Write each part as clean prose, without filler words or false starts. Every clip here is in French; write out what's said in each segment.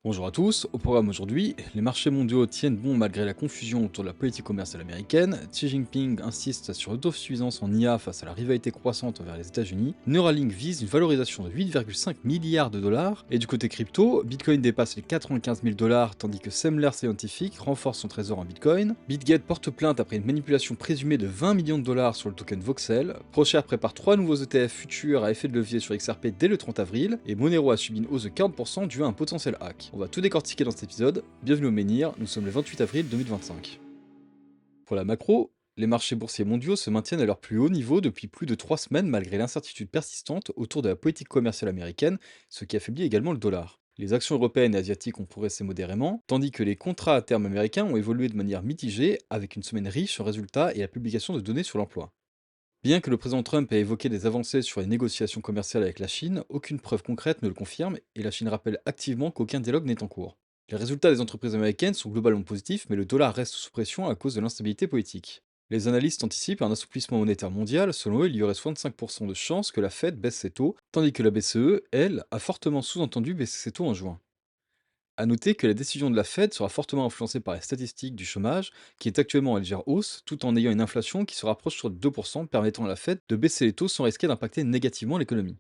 Bonjour à tous, au programme aujourd'hui, les marchés mondiaux tiennent bon malgré la confusion autour de la politique commerciale américaine, Xi Jinping insiste sur l'autosuffisance en IA face à la rivalité croissante envers les États-Unis, Neuralink vise une valorisation de 8,5 milliards de dollars, et du côté crypto, Bitcoin dépasse les 95 000 dollars tandis que Semler Scientific renforce son trésor en Bitcoin, BitGet porte plainte après une manipulation présumée de 20 millions de dollars sur le token Voxel, ProShare prépare 3 nouveaux ETF futurs à effet de levier sur XRP dès le 30 avril, et Monero a subi une hausse de 40% due à un potentiel hack. On va tout décortiquer dans cet épisode. Bienvenue au Menhir, nous sommes le 28 avril 2025. Pour la macro, les marchés boursiers mondiaux se maintiennent à leur plus haut niveau depuis plus de 3 semaines malgré l'incertitude persistante autour de la politique commerciale américaine, ce qui affaiblit également le dollar. Les actions européennes et asiatiques ont progressé modérément, tandis que les contrats à terme américains ont évolué de manière mitigée, avec une semaine riche en résultats et la publication de données sur l'emploi. Bien que le président Trump ait évoqué des avancées sur les négociations commerciales avec la Chine, aucune preuve concrète ne le confirme et la Chine rappelle activement qu'aucun dialogue n'est en cours. Les résultats des entreprises américaines sont globalement positifs, mais le dollar reste sous pression à cause de l'instabilité politique. Les analystes anticipent un assouplissement monétaire mondial, selon eux il y aurait 65% de chances que la Fed baisse ses taux, tandis que la BCE, elle, a fortement sous-entendu baisser ses taux en juin. À noter que la décision de la Fed sera fortement influencée par les statistiques du chômage, qui est actuellement en légère hausse, tout en ayant une inflation qui se rapproche sur 2%, permettant à la Fed de baisser les taux sans risquer d'impacter négativement l'économie.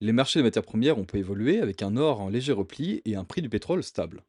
Les marchés des matières premières ont peu évolué, avec un or en léger repli et un prix du pétrole stable.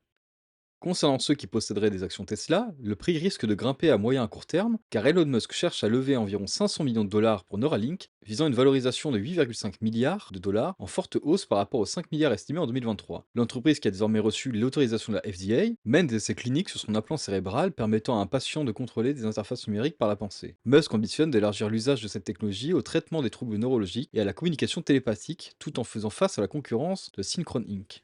Concernant ceux qui posséderaient des actions Tesla, le prix risque de grimper à moyen à court terme, car Elon Musk cherche à lever environ 500 millions de dollars pour Neuralink, visant une valorisation de 8,5 milliards de dollars, en forte hausse par rapport aux 5 milliards estimés en 2023. L'entreprise, qui a désormais reçu l'autorisation de la FDA, mène des essais cliniques sur son implant cérébral permettant à un patient de contrôler des interfaces numériques par la pensée. Musk ambitionne d'élargir l'usage de cette technologie au traitement des troubles neurologiques et à la communication télépathique, tout en faisant face à la concurrence de Synchron Inc.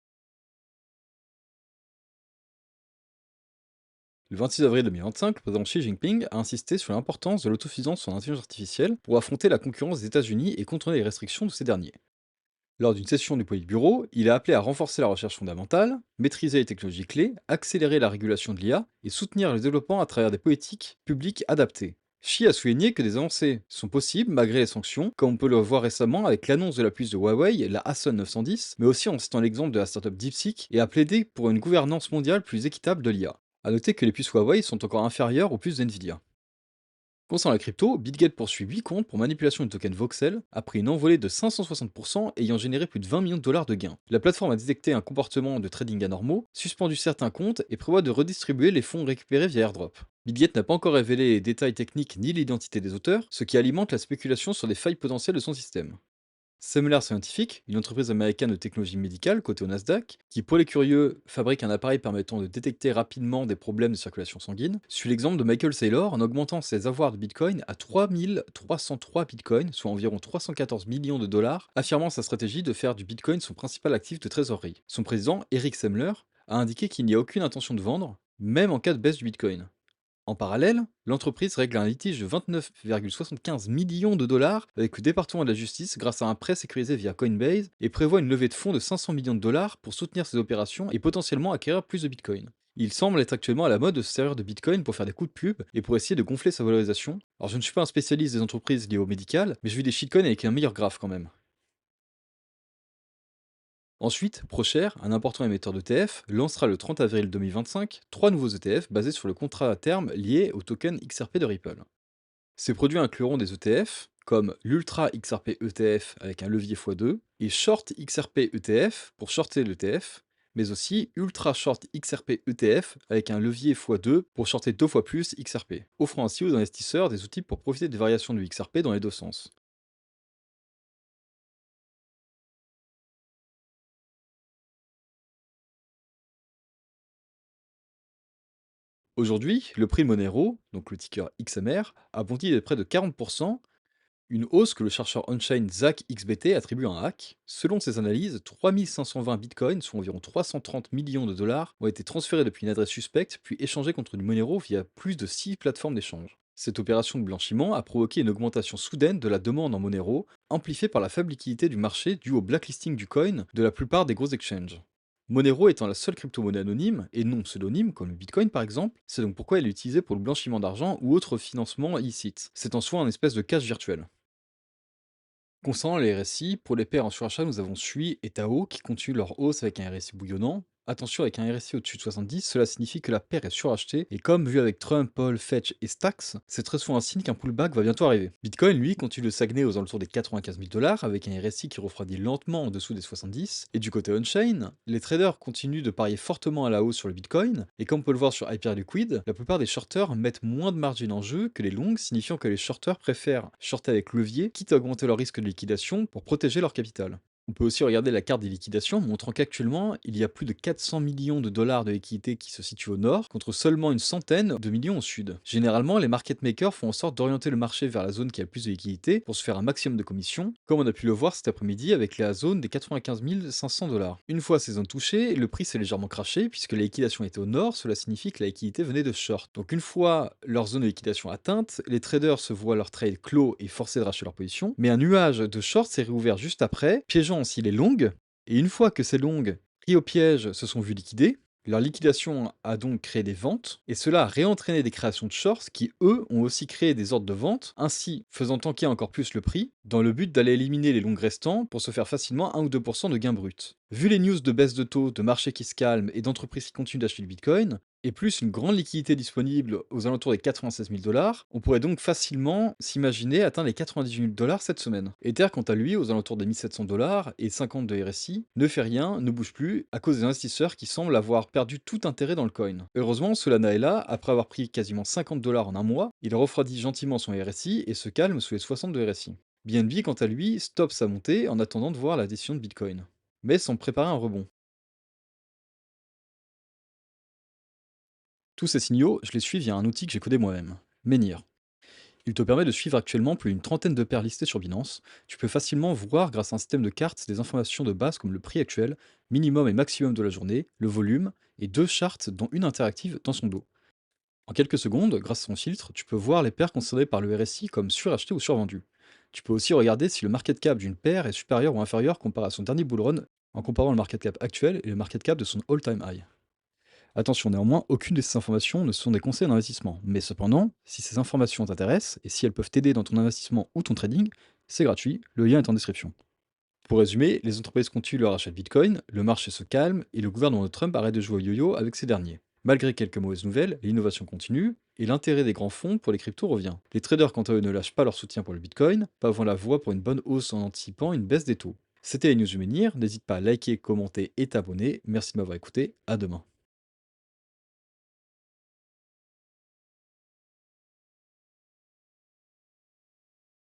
Le 26 avril 2025, le président Xi Jinping a insisté sur l'importance de l'autosuffisance en intelligence artificielle pour affronter la concurrence des États-Unis et contrôler les restrictions de ces derniers. Lors d'une session du Politburo, il a appelé à renforcer la recherche fondamentale, maîtriser les technologies clés, accélérer la régulation de l'IA et soutenir le développement à travers des politiques publiques adaptées. Xi a souligné que des avancées sont possibles malgré les sanctions, comme on peut le voir récemment avec l'annonce de la puce de Huawei, la Hasson 910, mais aussi en citant l'exemple de la startup DeepSeek et a plaidé pour une gouvernance mondiale plus équitable de l'IA. A noter que les puces Huawei sont encore inférieures aux puces Nvidia. Concernant la crypto, BitGet poursuit 8 comptes pour manipulation du token Voxel, après une envolée de 560% ayant généré plus de 20 millions de dollars de gains. La plateforme a détecté un comportement de trading anormaux, suspendu certains comptes et prévoit de redistribuer les fonds récupérés via airdrop. BitGet n'a pas encore révélé les détails techniques ni l'identité des auteurs, ce qui alimente la spéculation sur des failles potentielles de son système. Semler Scientific, une entreprise américaine de technologie médicale cotée au Nasdaq, qui pour les curieux fabrique un appareil permettant de détecter rapidement des problèmes de circulation sanguine, suit l'exemple de Michael Saylor en augmentant ses avoirs de Bitcoin à 3303 Bitcoins, soit environ 314 millions de dollars, affirmant sa stratégie de faire du Bitcoin son principal actif de trésorerie. Son président, Eric Semler, a indiqué qu'il n'y a aucune intention de vendre, même en cas de baisse du Bitcoin. En parallèle, l'entreprise règle un litige de 29,75 millions de dollars avec le département de la justice grâce à un prêt sécurisé via Coinbase et prévoit une levée de fonds de 500 millions de dollars pour soutenir ses opérations et potentiellement acquérir plus de Bitcoin. Il semble être actuellement à la mode de se servir de Bitcoin pour faire des coups de pub et pour essayer de gonfler sa valorisation. Alors je ne suis pas un spécialiste des entreprises liées au médical, mais je vis des shitcoins avec un meilleur graphe quand même. Ensuite, ProShare, un important émetteur d'ETF, lancera le 30 avril 2025 trois nouveaux ETF basés sur le contrat à terme lié au token XRP de Ripple. Ces produits incluront des ETF comme l'Ultra XRP ETF avec un levier x2 et Short XRP ETF pour shorter l'ETF, mais aussi Ultra Short XRP ETF avec un levier x2 pour shorter deux fois plus XRP, offrant ainsi aux investisseurs des outils pour profiter des variations du XRP dans les deux sens. Aujourd'hui, le prix de Monero, donc le ticker XMR, a bondi de près de 40%, une hausse que le chercheur on-chain Zach XBT attribue à un hack. Selon ses analyses, 3520 bitcoins, soit environ 330 millions de dollars, ont été transférés depuis une adresse suspecte, puis échangés contre du Monero via plus de 6 plateformes d'échange. Cette opération de blanchiment a provoqué une augmentation soudaine de la demande en Monero, amplifiée par la faible liquidité du marché due au blacklisting du coin de la plupart des gros exchanges. Monero étant la seule crypto-monnaie anonyme, et non pseudonyme, comme le Bitcoin par exemple, c'est donc pourquoi elle est utilisée pour le blanchiment d'argent ou autre financement illicite. C'est en soi un espèce de cash virtuel. Concernant les RSI, pour les paires en surachat, nous avons SUI et Tao qui continuent leur hausse avec un RSI bouillonnant. Attention, avec un RSI au-dessus de 70, cela signifie que la paire est surachetée, et comme vu avec Trump, Paul, Fetch et Stacks, c'est très souvent un signe qu'un pullback va bientôt arriver. Bitcoin, lui, continue de stagner aux alentours des 95 000 dollars, avec un RSI qui refroidit lentement en dessous des 70, et du côté on-chain, les traders continuent de parier fortement à la hausse sur le Bitcoin, et comme on peut le voir sur Hyperliquid, la plupart des shorters mettent moins de margin en jeu que les longs, signifiant que les shorters préfèrent shorter avec levier, quitte à augmenter leur risque de liquidation pour protéger leur capital. On peut aussi regarder la carte des liquidations, montrant qu'actuellement, il y a plus de 400 millions de dollars de liquidités qui se situent au nord, contre seulement une centaine de millions au sud. Généralement, les market makers font en sorte d'orienter le marché vers la zone qui a le plus de liquidités pour se faire un maximum de commissions, comme on a pu le voir cet après-midi avec la zone des 95 500 dollars. Une fois ces zones touchées, le prix s'est légèrement craché, puisque la liquidation était au nord, cela signifie que la liquidité venait de short. Donc une fois leur zone de liquidation atteinte, les traders se voient leur trade clos et forcés de racheter leur position, mais un nuage de short s'est réouvert juste après, piégeant aussi les longues, et une fois que ces longues, pris au piège, se sont vues liquider, leur liquidation a donc créé des ventes, et cela a réentraîné des créations de shorts qui, eux, ont aussi créé des ordres de vente, ainsi faisant tanker encore plus le prix, dans le but d'aller éliminer les longues restants pour se faire facilement 1 ou 2% de gains bruts. Vu les news de baisse de taux, de marché qui se calme et d'entreprises qui continuent d'acheter du Bitcoin, et plus une grande liquidité disponible aux alentours des 96 000 dollars, on pourrait donc facilement s'imaginer atteindre les 98 000 dollars cette semaine. Ether, quant à lui, aux alentours des 1700 dollars et 50 de RSI, ne fait rien, ne bouge plus, à cause des investisseurs qui semblent avoir perdu tout intérêt dans le coin. Heureusement, Solana est là, après avoir pris quasiment 50 dollars en un mois, il refroidit gentiment son RSI et se calme sous les 60 de RSI. BNB, quant à lui, stoppe sa montée en attendant de voir la décision de Bitcoin, mais semble préparer un rebond. Tous ces signaux, je les suis via un outil que j'ai codé moi-même, Menhir. Il te permet de suivre actuellement plus d'une trentaine de paires listées sur Binance. Tu peux facilement voir grâce à un système de cartes des informations de base comme le prix actuel, minimum et maximum de la journée, le volume, et deux chartes dont une interactive dans son dos. En quelques secondes, grâce à son filtre, tu peux voir les paires considérées par le RSI comme surachetées ou survendues. Tu peux aussi regarder si le market cap d'une paire est supérieur ou inférieur comparé à son dernier bull run en comparant le market cap actuel et le market cap de son all-time high. Attention néanmoins, aucune de ces informations ne sont des conseils d'investissement. Mais cependant, si ces informations t'intéressent et si elles peuvent t'aider dans ton investissement ou ton trading, c'est gratuit, le lien est en description. Pour résumer, les entreprises continuent leur achat de Bitcoin, le marché se calme et le gouvernement de Trump arrête de jouer au yo-yo avec ces derniers. Malgré quelques mauvaises nouvelles, l'innovation continue et l'intérêt des grands fonds pour les cryptos revient. Les traders quant à eux ne lâchent pas leur soutien pour le Bitcoin, pavant la voie pour une bonne hausse en anticipant une baisse des taux. C'était les news du menhir, n'hésite pas à liker, commenter et t'abonner. Merci de m'avoir écouté, à demain.